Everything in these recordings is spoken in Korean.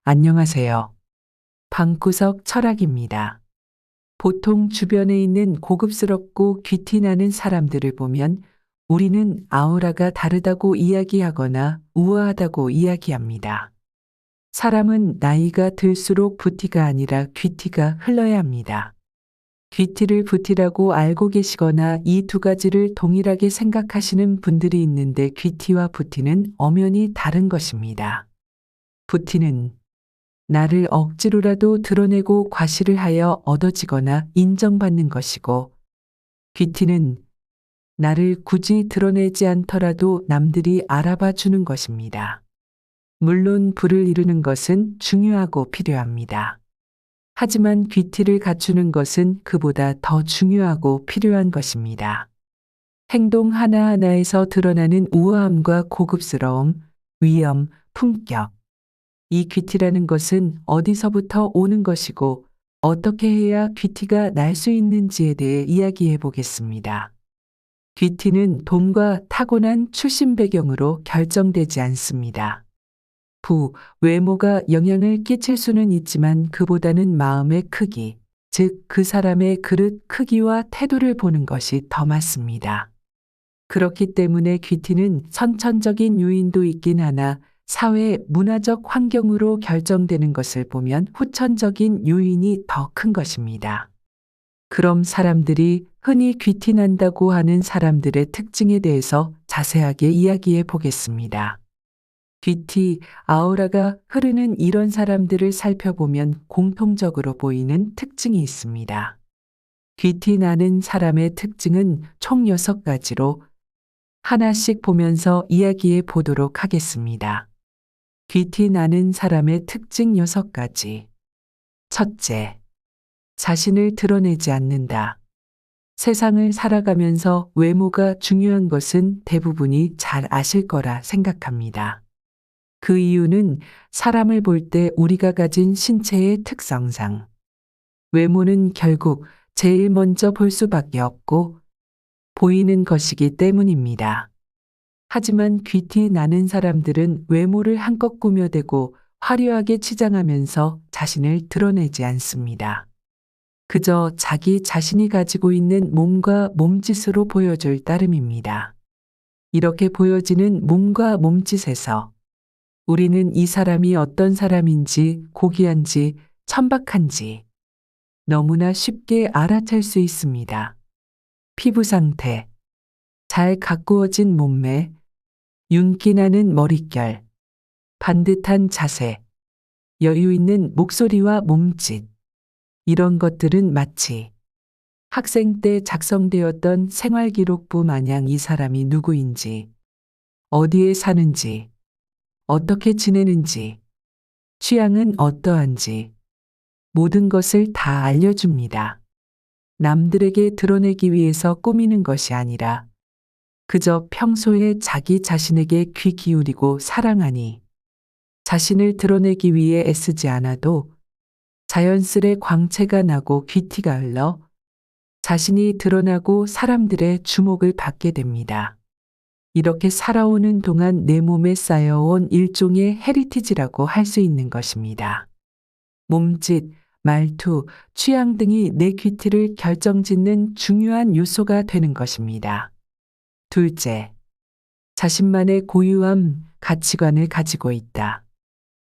안녕하세요. 방구석 철학입니다. 보통 주변에 있는 고급스럽고 귀티 나는 사람들을 보면 우리는 아우라가 다르다고 이야기하거나 우아하다고 이야기합니다. 사람은 나이가 들수록 부티가 아니라 귀티가 흘러야 합니다. 귀티를 부티라고 알고 계시거나 이 두 가지를 동일하게 생각하시는 분들이 있는데 귀티와 부티는 엄연히 다른 것입니다. 부티는 나를 억지로라도 드러내고 과시를 하여 얻어지거나 인정받는 것이고, 귀티는 나를 굳이 드러내지 않더라도 남들이 알아봐 주는 것입니다. 물론 부를 이루는 것은 중요하고 필요합니다. 하지만 귀티를 갖추는 것은 그보다 더 중요하고 필요한 것입니다. 행동 하나하나에서 드러나는 우아함과 고급스러움, 위엄, 품격. 이 귀티라는 것은 어디서부터 오는 것이고 어떻게 해야 귀티가 날 수 있는지에 대해 이야기해 보겠습니다. 귀티는 돈과 타고난 출신 배경으로 결정되지 않습니다. 외모가 영향을 끼칠 수는 있지만 그보다는 마음의 크기, 즉 그 사람의 그릇 크기와 태도를 보는 것이 더 맞습니다. 그렇기 때문에 귀티는 선천적인 요인도 있긴 하나 사회 문화적 환경으로 결정되는 것을 보면 후천적인 요인이 더 큰 것입니다. 그럼 사람들이 흔히 귀티 난다고 하는 사람들의 특징에 대해서 자세하게 이야기해 보겠습니다. 귀티, 아우라가 흐르는 이런 사람들을 살펴보면 공통적으로 보이는 특징이 있습니다. 귀티 나는 사람의 특징은 총 6가지로 하나씩 보면서 이야기해 보도록 하겠습니다. 귀티 나는 사람의 특징 6가지. 첫째, 자신을 드러내지 않는다. 세상을 살아가면서 외모가 중요한 것은 대부분이 잘 아실 거라 생각합니다. 그 이유는 사람을 볼 때 우리가 가진 신체의 특성상 외모는 결국 제일 먼저 볼 수밖에 없고 보이는 것이기 때문입니다. 하지만 귀티 나는 사람들은 외모를 한껏 꾸며대고 화려하게 치장하면서 자신을 드러내지 않습니다. 그저 자기 자신이 가지고 있는 몸과 몸짓으로 보여줄 따름입니다. 이렇게 보여지는 몸과 몸짓에서 우리는 이 사람이 어떤 사람인지 고귀한지 천박한지 너무나 쉽게 알아챌 수 있습니다. 피부 상태, 잘 가꾸어진 몸매, 윤기 나는 머릿결, 반듯한 자세, 여유 있는 목소리와 몸짓. 이런 것들은 마치 학생 때 작성되었던 생활기록부 마냥 이 사람이 누구인지, 어디에 사는지, 어떻게 지내는지, 취향은 어떠한지, 모든 것을 다 알려줍니다. 남들에게 드러내기 위해서 꾸미는 것이 아니라 그저 평소에 자기 자신에게 귀 기울이고 사랑하니 자신을 드러내기 위해 애쓰지 않아도 자연스레 광채가 나고 귀티가 흘러 자신이 드러나고 사람들의 주목을 받게 됩니다. 이렇게 살아오는 동안 내 몸에 쌓여온 일종의 헤리티지라고 할 수 있는 것입니다. 몸짓, 말투, 취향 등이 내 귀티를 결정짓는 중요한 요소가 되는 것입니다. 둘째, 자신만의 고유함, 가치관을 가지고 있다.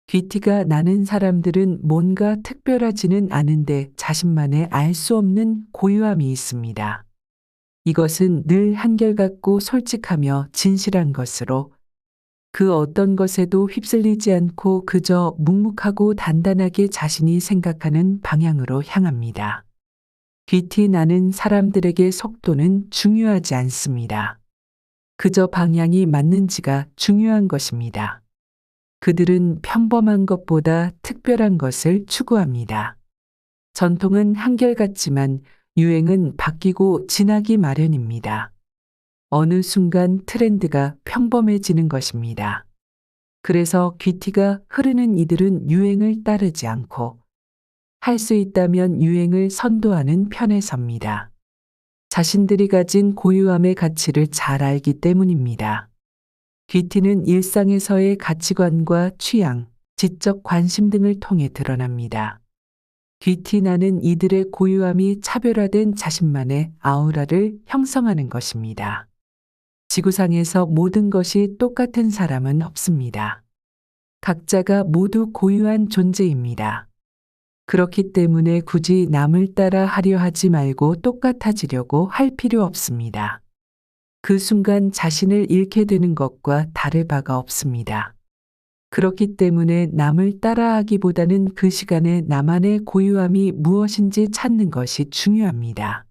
귀티가 나는 사람들은 뭔가 특별하지는 않은데 자신만의 알 수 없는 고유함이 있습니다. 이것은 늘 한결같고 솔직하며 진실한 것으로 그 어떤 것에도 휩쓸리지 않고 그저 묵묵하고 단단하게 자신이 생각하는 방향으로 향합니다. 귀티 나는 사람들에게 속도는 중요하지 않습니다. 그저 방향이 맞는지가 중요한 것입니다. 그들은 평범한 것보다 특별한 것을 추구합니다. 전통은 한결같지만 유행은 바뀌고 지나기 마련입니다. 어느 순간 트렌드가 평범해지는 것입니다. 그래서 귀티가 흐르는 이들은 유행을 따르지 않고 할 수 있다면 유행을 선도하는 편에 섭니다. 자신들이 가진 고유함의 가치를 잘 알기 때문입니다. 귀티는 일상에서의 가치관과 취향, 지적 관심 등을 통해 드러납니다. 귀티나는 이들의 고유함이 차별화된 자신만의 아우라를 형성하는 것입니다. 지구상에서 모든 것이 똑같은 사람은 없습니다. 각자가 모두 고유한 존재입니다. 그렇기 때문에 굳이 남을 따라 하려 하지 말고 똑같아지려고 할 필요 없습니다. 그 순간 자신을 잃게 되는 것과 다를 바가 없습니다. 그렇기 때문에 남을 따라하기보다는 그 시간에 나만의 고유함이 무엇인지 찾는 것이 중요합니다.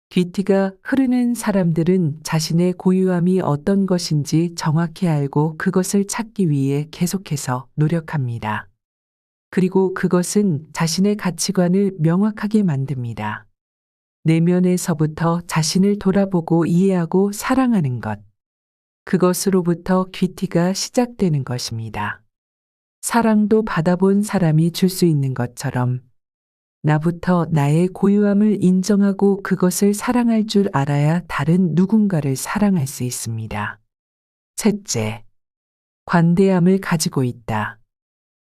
귀티가 흐르는 사람들은 자신의 고유함이 어떤 것인지 정확히 알고 그것을 찾기 위해 계속해서 노력합니다. 그리고 그것은 자신의 가치관을 명확하게 만듭니다. 내면에서부터 자신을 돌아보고 이해하고 사랑하는 것. 그것으로부터 귀티가 시작되는 것입니다. 사랑도 받아본 사람이 줄 수 있는 것처럼 나부터 나의 고유함을 인정하고 그것을 사랑할 줄 알아야 다른 누군가를 사랑할 수 있습니다. 셋째, 관대함을 가지고 있다.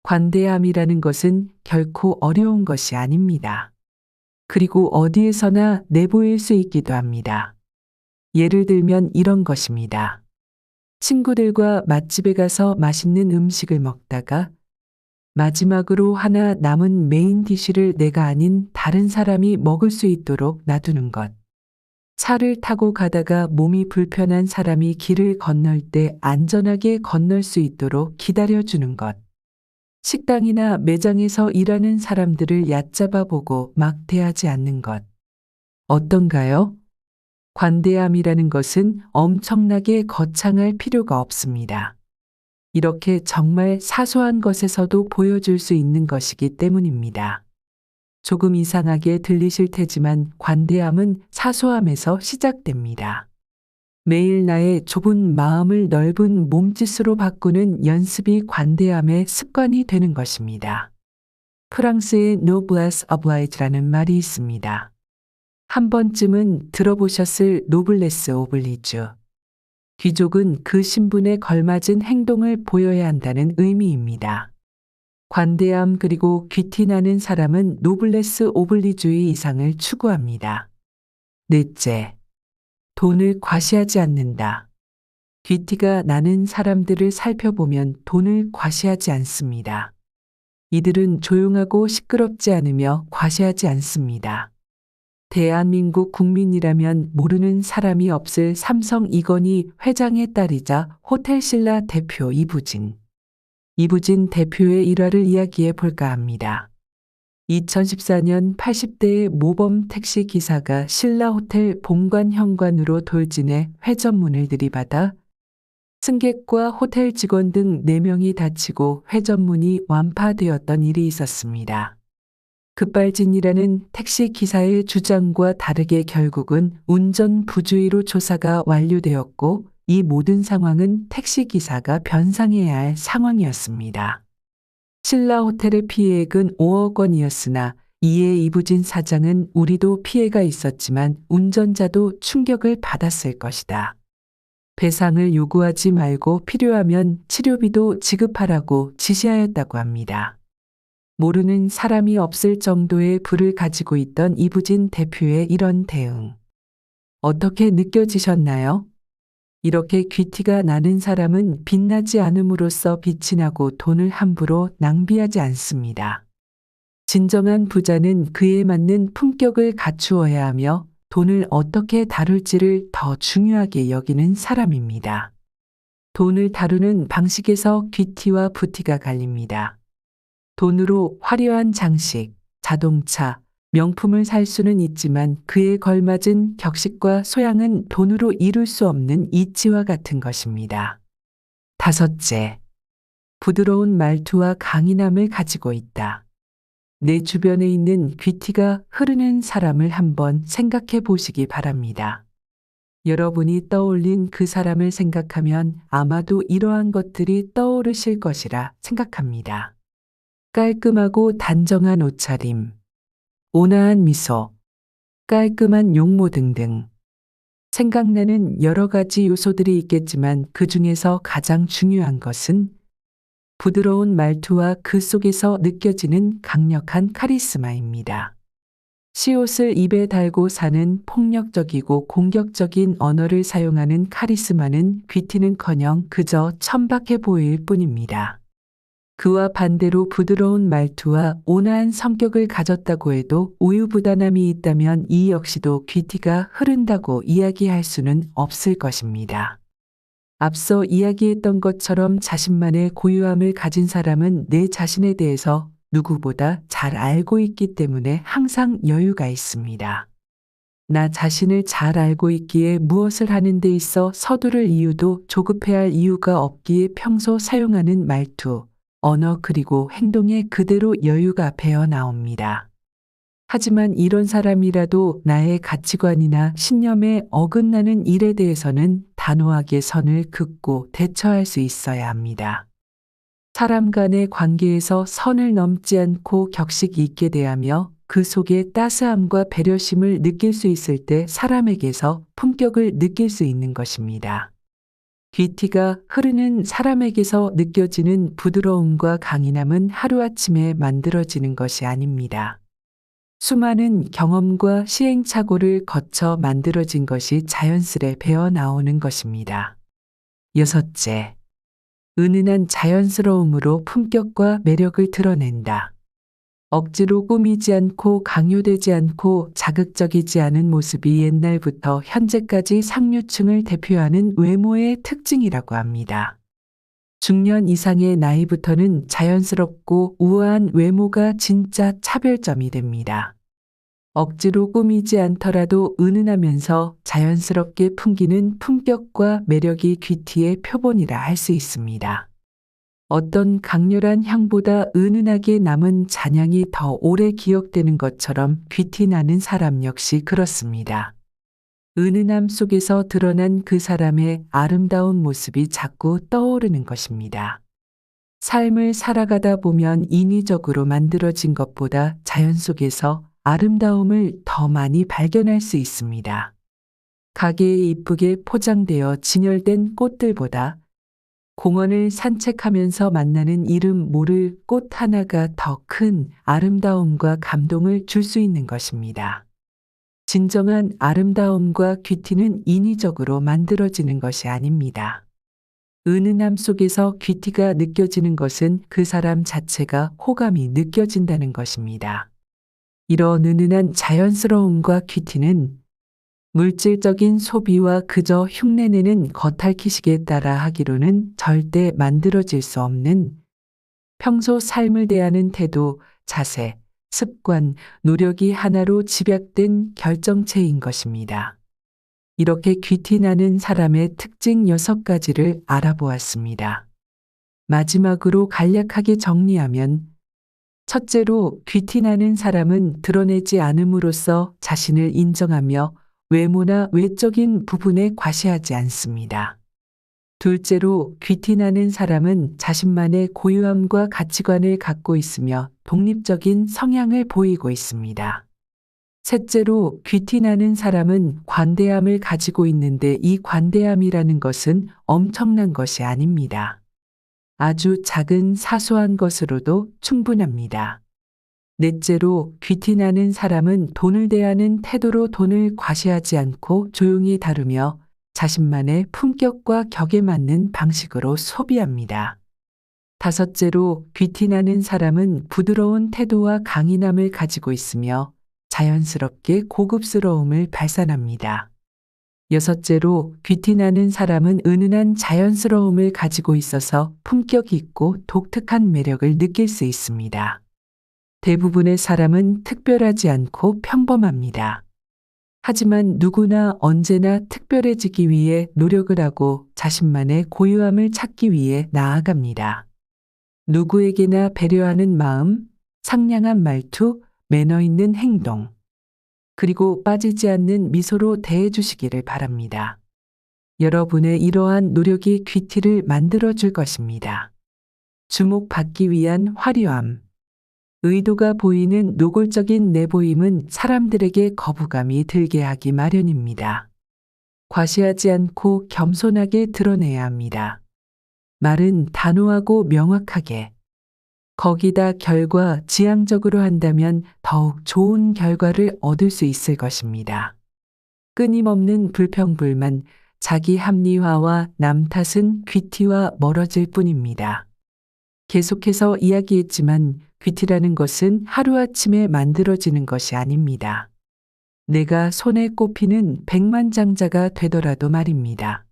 관대함이라는 것은 결코 어려운 것이 아닙니다. 그리고 어디에서나 내보일 수 있기도 합니다. 예를 들면 이런 것입니다. 친구들과 맛집에 가서 맛있는 음식을 먹다가 마지막으로 하나 남은 메인 디쉬를 내가 아닌 다른 사람이 먹을 수 있도록 놔두는 것. 차를 타고 가다가 몸이 불편한 사람이 길을 건널 때 안전하게 건널 수 있도록 기다려주는 것. 식당이나 매장에서 일하는 사람들을 얕잡아 보고 막 대하지 않는 것. 어떤가요? 관대함이라는 것은 엄청나게 거창할 필요가 없습니다. 이렇게 정말 사소한 것에서도 보여줄 수 있는 것이기 때문입니다. 조금 이상하게 들리실 테지만 관대함은 사소함에서 시작됩니다. 매일 나의 좁은 마음을 넓은 몸짓으로 바꾸는 연습이 관대함의 습관이 되는 것입니다. 프랑스의 노블레스 오블리주라는 말이 있습니다. 한 번쯤은 들어보셨을 노블레스 오블리주. 귀족은 그 신분에 걸맞은 행동을 보여야 한다는 의미입니다. 관대함 그리고 귀티나는 사람은 노블레스 오블리주의 이상을 추구합니다. 넷째, 돈을 과시하지 않는다. 귀티가 나는 사람들을 살펴보면 돈을 과시하지 않습니다. 이들은 조용하고 시끄럽지 않으며 과시하지 않습니다. 대한민국 국민이라면 모르는 사람이 없을 삼성 이건희 회장의 딸이자 호텔신라 대표 이부진. 이부진 대표의 일화를 이야기해 볼까 합니다. 2014년 80대의 모범 택시 기사가 신라호텔 본관 현관으로 돌진해 회전문을 들이받아 승객과 호텔 직원 등 4명이 다치고 회전문이 완파되었던 일이 있었습니다. 급발진이라는 택시 기사의 주장과 다르게 결국은 운전 부주의로 조사가 완료되었고 이 모든 상황은 택시 기사가 변상해야 할 상황이었습니다. 신라호텔의 피해액은 5억 원이었으나 이에 이부진 사장은 우리도 피해가 있었지만 운전자도 충격을 받았을 것이다. 배상을 요구하지 말고 필요하면 치료비도 지급하라고 지시하였다고 합니다. 모르는 사람이 없을 정도의 부를 가지고 있던 이부진 대표의 이런 대응. 어떻게 느껴지셨나요? 이렇게 귀티가 나는 사람은 빛나지 않음으로써 빛이 나고 돈을 함부로 낭비하지 않습니다. 진정한 부자는 그에 맞는 품격을 갖추어야 하며 돈을 어떻게 다룰지를 더 중요하게 여기는 사람입니다. 돈을 다루는 방식에서 귀티와 부티가 갈립니다. 돈으로 화려한 장식, 자동차, 명품을 살 수는 있지만 그에 걸맞은 격식과 소양은 돈으로 이룰 수 없는 이치와 같은 것입니다. 다섯째, 부드러운 말투와 강인함을 가지고 있다. 내 주변에 있는 귀티가 흐르는 사람을 한번 생각해 보시기 바랍니다. 여러분이 떠올린 그 사람을 생각하면 아마도 이러한 것들이 떠오르실 것이라 생각합니다. 깔끔하고 단정한 옷차림, 온화한 미소, 깔끔한 용모 등등. 생각나는 여러 가지 요소들이 있겠지만 그 중에서 가장 중요한 것은 부드러운 말투와 그 속에서 느껴지는 강력한 카리스마입니다. 시옷을 입에 달고 사는 폭력적이고 공격적인 언어를 사용하는 카리스마는 귀티는커녕 그저 천박해 보일 뿐입니다. 그와 반대로 부드러운 말투와 온화한 성격을 가졌다고 해도 우유부단함이 있다면 이 역시도 귀티가 흐른다고 이야기할 수는 없을 것입니다. 앞서 이야기했던 것처럼 자신만의 고유함을 가진 사람은 내 자신에 대해서 누구보다 잘 알고 있기 때문에 항상 여유가 있습니다. 나 자신을 잘 알고 있기에 무엇을 하는 데 있어 서두를 이유도 조급해할 이유가 없기에 평소 사용하는 말투, 언어 그리고 행동에 그대로 여유가 배어 나옵니다. 하지만 이런 사람이라도 나의 가치관이나 신념에 어긋나는 일에 대해서는 단호하게 선을 긋고 대처할 수 있어야 합니다. 사람 간의 관계에서 선을 넘지 않고 격식 있게 대하며 그 속에 따스함과 배려심을 느낄 수 있을 때 사람에게서 품격을 느낄 수 있는 것입니다. 귀티가 흐르는 사람에게서 느껴지는 부드러움과 강인함은 하루아침에 만들어지는 것이 아닙니다. 수많은 경험과 시행착오를 거쳐 만들어진 것이 자연스레 배어 나오는 것입니다. 여섯째, 은은한 자연스러움으로 품격과 매력을 드러낸다. 억지로 꾸미지 않고 강요되지 않고 자극적이지 않은 모습이 옛날부터 현재까지 상류층을 대표하는 외모의 특징이라고 합니다. 중년 이상의 나이부터는 자연스럽고 우아한 외모가 진짜 차별점이 됩니다. 억지로 꾸미지 않더라도 은은하면서 자연스럽게 풍기는 품격과 매력이 귀티의 표본이라 할 수 있습니다. 어떤 강렬한 향보다 은은하게 남은 잔향이 더 오래 기억되는 것처럼 귀티 나는 사람 역시 그렇습니다. 은은함 속에서 드러난 그 사람의 아름다운 모습이 자꾸 떠오르는 것입니다. 삶을 살아가다 보면 인위적으로 만들어진 것보다 자연 속에서 아름다움을 더 많이 발견할 수 있습니다. 가게에 이쁘게 포장되어 진열된 꽃들보다 공원을 산책하면서 만나는 이름 모를 꽃 하나가 더 큰 아름다움과 감동을 줄 수 있는 것입니다. 진정한 아름다움과 귀티는 인위적으로 만들어지는 것이 아닙니다. 은은함 속에서 귀티가 느껴지는 것은 그 사람 자체가 호감이 느껴진다는 것입니다. 이런 은은한 자연스러움과 귀티는 물질적인 소비와 그저 흉내내는 겉핥기식에 따라 하기로는 절대 만들어질 수 없는 평소 삶을 대하는 태도, 자세, 습관, 노력이 하나로 집약된 결정체인 것입니다. 이렇게 귀티 나는 사람의 특징 6가지를 알아보았습니다. 마지막으로 간략하게 정리하면 첫째로 귀티 나는 사람은 드러내지 않음으로써 자신을 인정하며 외모나 외적인 부분에 과시하지 않습니다. 둘째로 귀티 나는 사람은 자신만의 고유함과 가치관을 갖고 있으며 독립적인 성향을 보이고 있습니다. 셋째로 귀티 나는 사람은 관대함을 가지고 있는데 이 관대함이라는 것은 엄청난 것이 아닙니다. 아주 작은 사소한 것으로도 충분합니다. 넷째로 귀티 나는 사람은 돈을 대하는 태도로 돈을 과시하지 않고 조용히 다루며 자신만의 품격과 격에 맞는 방식으로 소비합니다. 다섯째로 귀티 나는 사람은 부드러운 태도와 강인함을 가지고 있으며 자연스럽게 고급스러움을 발산합니다. 여섯째로 귀티 나는 사람은 은은한 자연스러움을 가지고 있어서 품격 있고 독특한 매력을 느낄 수 있습니다. 대부분의 사람은 특별하지 않고 평범합니다. 하지만 누구나 언제나 특별해지기 위해 노력을 하고 자신만의 고유함을 찾기 위해 나아갑니다. 누구에게나 배려하는 마음, 상냥한 말투, 매너 있는 행동, 그리고 빠지지 않는 미소로 대해주시기를 바랍니다. 여러분의 이러한 노력이 귀티를 만들어줄 것입니다. 주목받기 위한 화려함. 의도가 보이는 노골적인 내보임은 사람들에게 거부감이 들게 하기 마련입니다. 과시하지 않고 겸손하게 드러내야 합니다. 말은 단호하고 명확하게. 거기다 결과 지향적으로 한다면 더욱 좋은 결과를 얻을 수 있을 것입니다. 끊임없는 불평불만, 자기 합리화와 남 탓은 귀티와 멀어질 뿐입니다. 계속해서 이야기했지만 귀티라는 것은 하루아침에 만들어지는 것이 아닙니다. 내가 손에 꼽히는 백만장자가 되더라도 말입니다.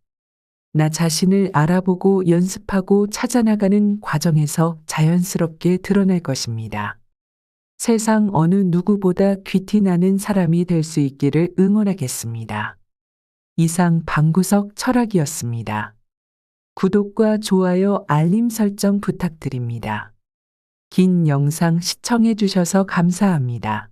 나 자신을 알아보고 연습하고 찾아나가는 과정에서 자연스럽게 드러날 것입니다. 세상 어느 누구보다 귀티 나는 사람이 될 수 있기를 응원하겠습니다. 이상 방구석 철학이었습니다. 구독과 좋아요, 알림 설정 부탁드립니다. 긴 영상 시청해 주셔서 감사합니다.